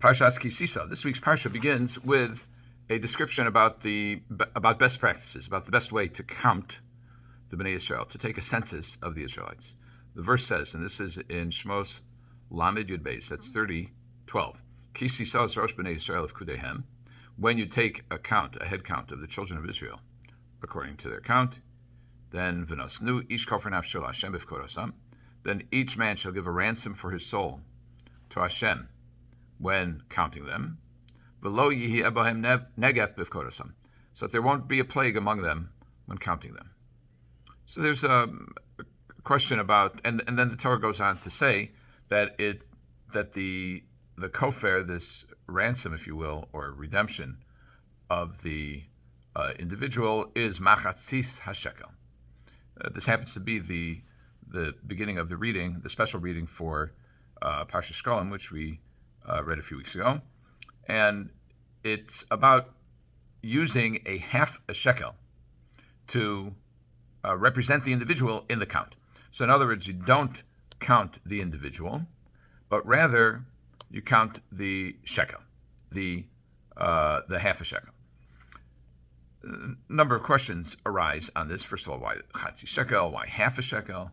Parshas Sisa. This week's parsha begins with a description about best practices, about the best way to count the Bnei Israel, to take a census of the Israelites. The verse says, and this is in Shmos Lamed Yud Beis, that's 30:12. Ki Sisa es rosh Bnei Israel of Kudehem. When you take a head count of the children of Israel, according to their count, then v'nosnu ish kol nafsho Hashem b'fkorosam. Then each man shall give a ransom for his soul to Hashem when counting them. V'lo yihi ebohem negef b'fkorosam. So that there won't be a plague among them when counting them. So there's a question about, and then the Torah goes on to say that the kofer, this ransom, if you will, or redemption of the individual, is machatzis Half-Shekel. This happens to be the beginning of the reading, the special reading for Parshas, which we read a few weeks ago, and it's about using a half a shekel to represent the individual in the count. So in other words, you don't count the individual, but rather you count the shekel, the half a shekel. A number of questions arise on this. First of all, why chatzi shekel? Why half a shekel?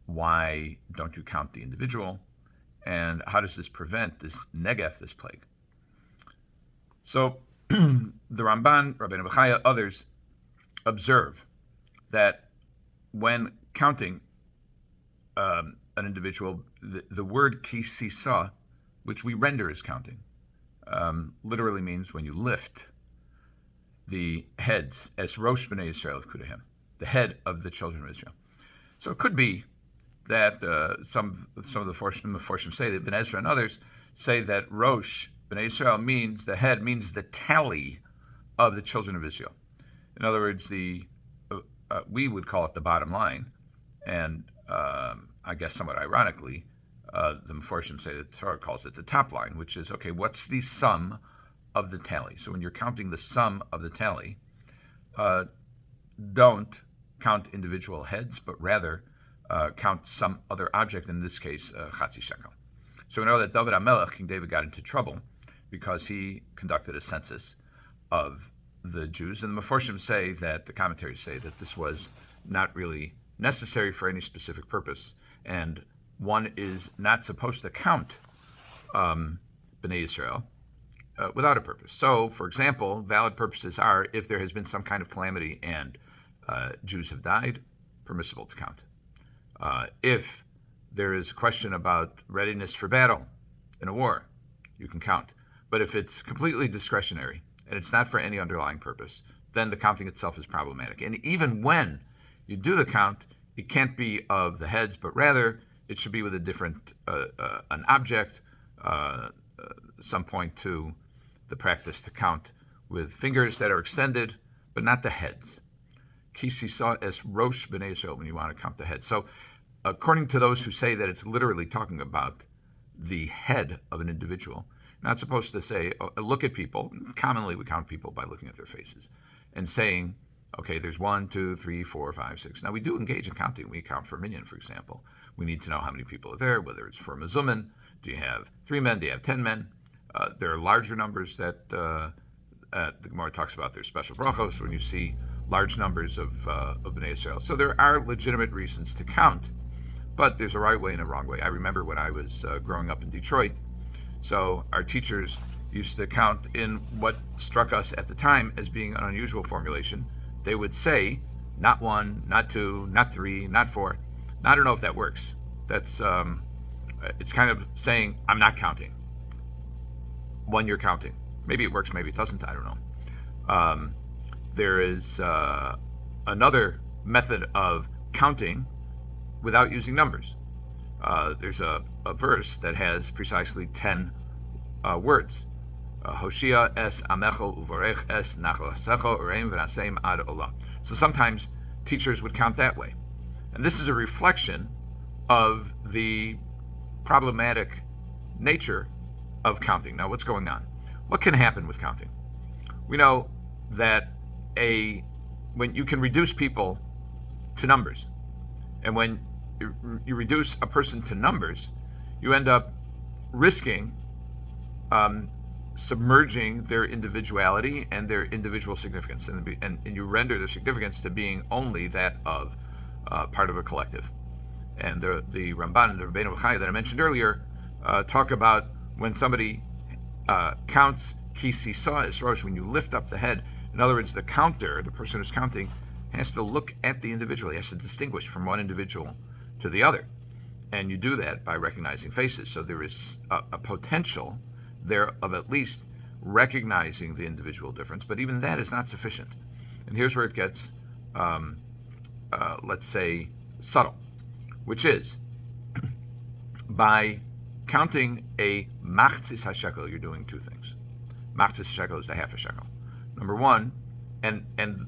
Why don't you count the individual? And how does this prevent this negef, this plague? So the Ramban, Rabbeinu Bechayeh, others observe that when counting an individual, the word ki sisa, which we render as counting, literally means when you lift the heads, as rosh b'nei Israel of Kudehem, the head of the children of Israel. So it could be that some of the Meforshim say that Ben Ezra and others say that rosh b'nei Israel means the head, means the tally of the children of Israel. In other words, we would call it the bottom line, and I guess somewhat ironically, the Meforshim say that the Torah calls it the top line, which is, okay, what's the sum of the tally? So when you're counting the sum of the tally, don't count individual heads, but rather count some other object, in this case, chatzi shekel. So we know that David HaMelech, King David, got into trouble because he conducted a census of the Jews, and the Meforshim say that, the commentaries say that this was not really necessary for any specific purpose, and one is not supposed to count Bnei Israel without a purpose. So, for example, valid purposes are if there has been some kind of calamity and Jews have died, permissible to count. If there is a question about readiness for battle in a war, you can count. But if it's completely discretionary and it's not for any underlying purpose, then the counting itself is problematic. And even when you do the count, it can't be of the heads, but rather it should be with a different, an object. Some point to the practice to count with fingers that are extended, but not the heads. Ki sisa es rosh b'nei Israel, when you want to count the head. So according to those who say that it's literally talking about the head of an individual, not supposed to say, look at people. Commonly we count people by looking at their faces and saying, okay, there's 1, 2, 3, 4, 5, 6. Now we do engage in counting. We count for a minyan, for example. We need to know how many people are there, whether it's for mezumin. Do you have 3 men? Do you have 10 men? There are larger numbers that the Gemara talks about. There's special brachos when you see large numbers of Bnei Israel. So there are legitimate reasons to count, but there's a right way and a wrong way. I remember when I was growing up in Detroit, so our teachers used to count in what struck us at the time as being an unusual formulation. They would say, not 1, not 2, not 3, not 4. Now, I don't know if that works. That's it's kind of saying, I'm not counting when you're counting. Maybe it works, maybe it doesn't, I don't know. There is another method of counting without using numbers. There's a verse that has precisely 10 words. Hoshia es amecho uvorech es nachlasecho ureim v'naseim ad olam. So sometimes teachers would count that way. And this is a reflection of the problematic nature of counting. Now, what's going on? What can happen with counting? We know that when you can reduce people to numbers, and when you reduce a person to numbers, you end up risking submerging their individuality and their individual significance, and you render their significance to being only that of part of a collective. And the Ramban and the Rabbeinu Bechayeh that I mentioned earlier talk about when somebody counts ki Sisa is rosh, when you lift up the head. In other words, the counter, the person who's counting, has to look at the individual. He has to distinguish from one individual to the other. And you do that by recognizing faces. So there is a potential there of at least recognizing the individual difference, but even that is not sufficient. And here's where it gets, let's say, subtle, which is by counting a machzis hashekel, you're doing two things. Machzis hashekel is the half a shekel. Number one, and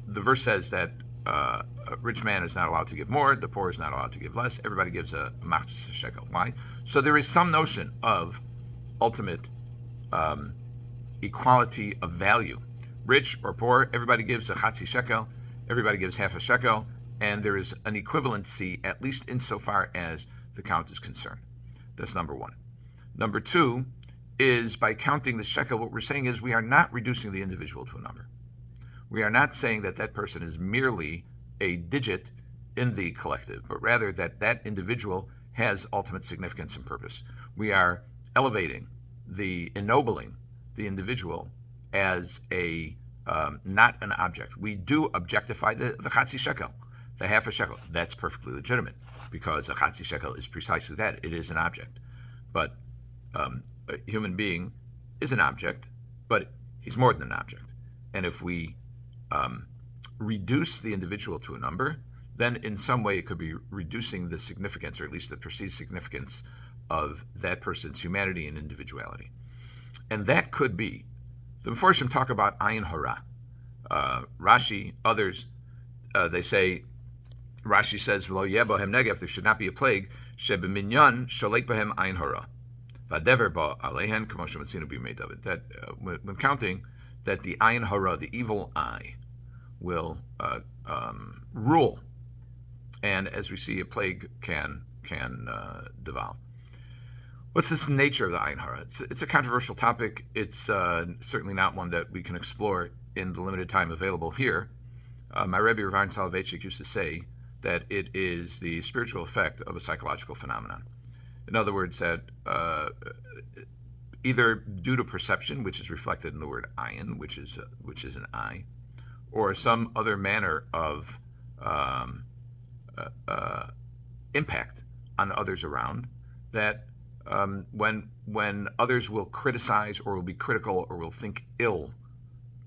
the verse says that a rich man is not allowed to give more, the poor is not allowed to give less. Everybody gives a machzis hashekel. Why? So there is some notion of ultimate equality of value. Rich or poor, everybody gives a chatzi shekel, everybody gives half a shekel, and there is an equivalency, at least insofar as the count is concerned. That's number one. Number two is by counting the shekel, what we're saying is we are not reducing the individual to a number. We are not saying that that person is merely a digit in the collective, but rather that that individual has ultimate significance and purpose. We are elevating, ennobling the individual as a not an object. We do objectify the chatzi shekel, the half a shekel. That's perfectly legitimate because a chatzi shekel is precisely that. It is an object. But a human being is an object, but he's more than an object. And if we reduce the individual to a number, then in some way it could be reducing the significance, or at least the perceived significance, of that person's humanity and individuality. And that could be, the Meforshim talk about ayin hara. Rashi, others, they say, Rashi says, "V'lo yeh bohem negef," there should not be a plague, shebeminyan sholek bohem ayin hara. V'adever ba alehen k'mo shematzinu b'yimei David. That when counting, that the ayin hara, the evil eye, will rule, and as we see, a plague can devolve. What's this nature of the ayin hara? It's a controversial topic. It's certainly not one that we can explore in the limited time available here. My Rabbi Rav Ahron Soloveichik used to say that it is the spiritual effect of a psychological phenomenon. In other words, that either due to perception, which is reflected in the word ayin, which is an eye, or some other manner of impact on others around, that when others will criticize or will be critical or will think ill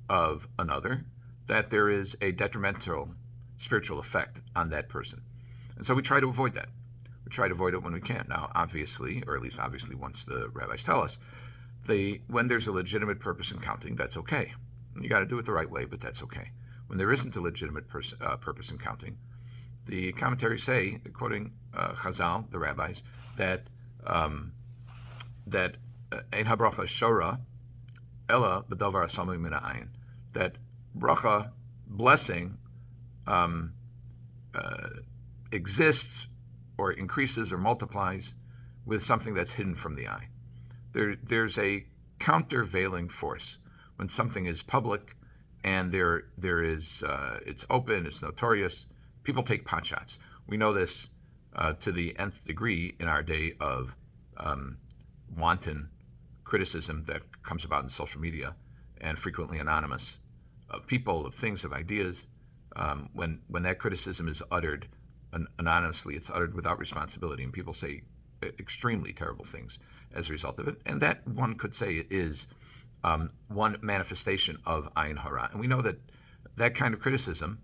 of another, that there is a detrimental spiritual effect on that person. And so we try to avoid that. We try to avoid it when we can. Now, obviously, or at least obviously once the rabbis tell us, when there's a legitimate purpose in counting, that's okay. You got to do it the right way, but that's okay. When there isn't a legitimate purpose in counting, the commentaries say, quoting Chazal, the rabbis, that ein habracha shora ella b'davar asamim min ha'ayin, that bracha, blessing, exists or increases or multiplies with something that's hidden from the eye. There's a countervailing force when something is public and there is it's open, it's notorious. People take pot shots. We know this to the nth degree in our day of wanton criticism that comes about in social media, and frequently anonymous, of people, of things, of ideas. When that criticism is uttered anonymously, it's uttered without responsibility, and people say extremely terrible things as a result of it. And that, one could say, is one manifestation of ayin hara. And we know that that kind of criticism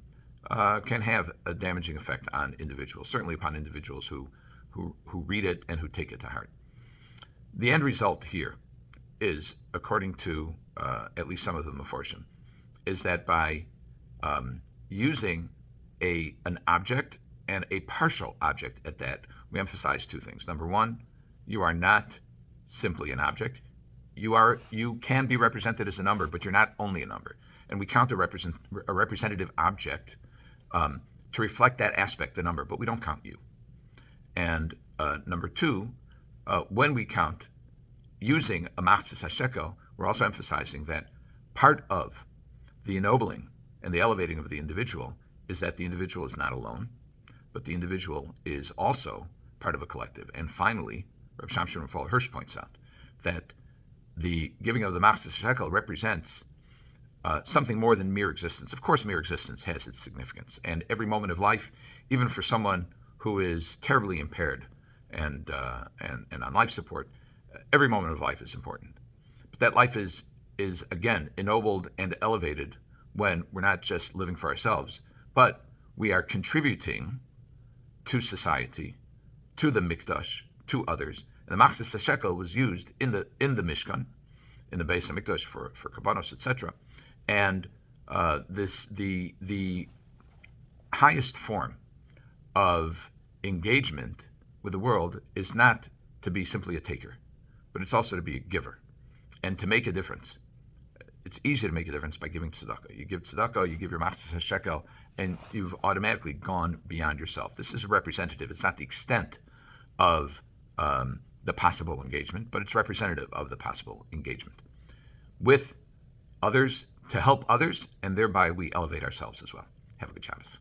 can have a damaging effect on individuals, certainly upon individuals who read it and who take it to heart. The end result here is, according to at least some of the Meforshim, is that by using an object and a partial object at that, we emphasize two things. Number one, you are not simply an object. You can be represented as a number, but you're not only a number. And we count a representative object to reflect that aspect, the number, but we don't count you. And number two, when we count using a machzis hashekel, we're also emphasizing that part of the ennobling and the elevating of the individual is that the individual is not alone, but the individual is also part of a collective. And finally, Rabbi Shamshon Raphael Hirsch points out that the giving of the machzis shekel represents something more than mere existence. Of course, mere existence has its significance, and every moment of life, even for someone who is terribly impaired and on life support, every moment of life is important. But that life is again ennobled and elevated when we're not just living for ourselves, but we are contributing to society, to the mikdash, to others. And the machzis shekel was used in the Mishkan, in the Beis HaMikdash for Kabbanos, etc. And the highest form of engagement with the world is not to be simply a taker, but it's also to be a giver and to make a difference. It's easy to make a difference by giving tzedakah. You give tzedakah, you give your machzis shekel, and you've automatically gone beyond yourself. This is representative. It's not the extent of the possible engagement, but it's representative of the possible engagement with others to help others, and thereby we elevate ourselves as well. Have a good Shabbos.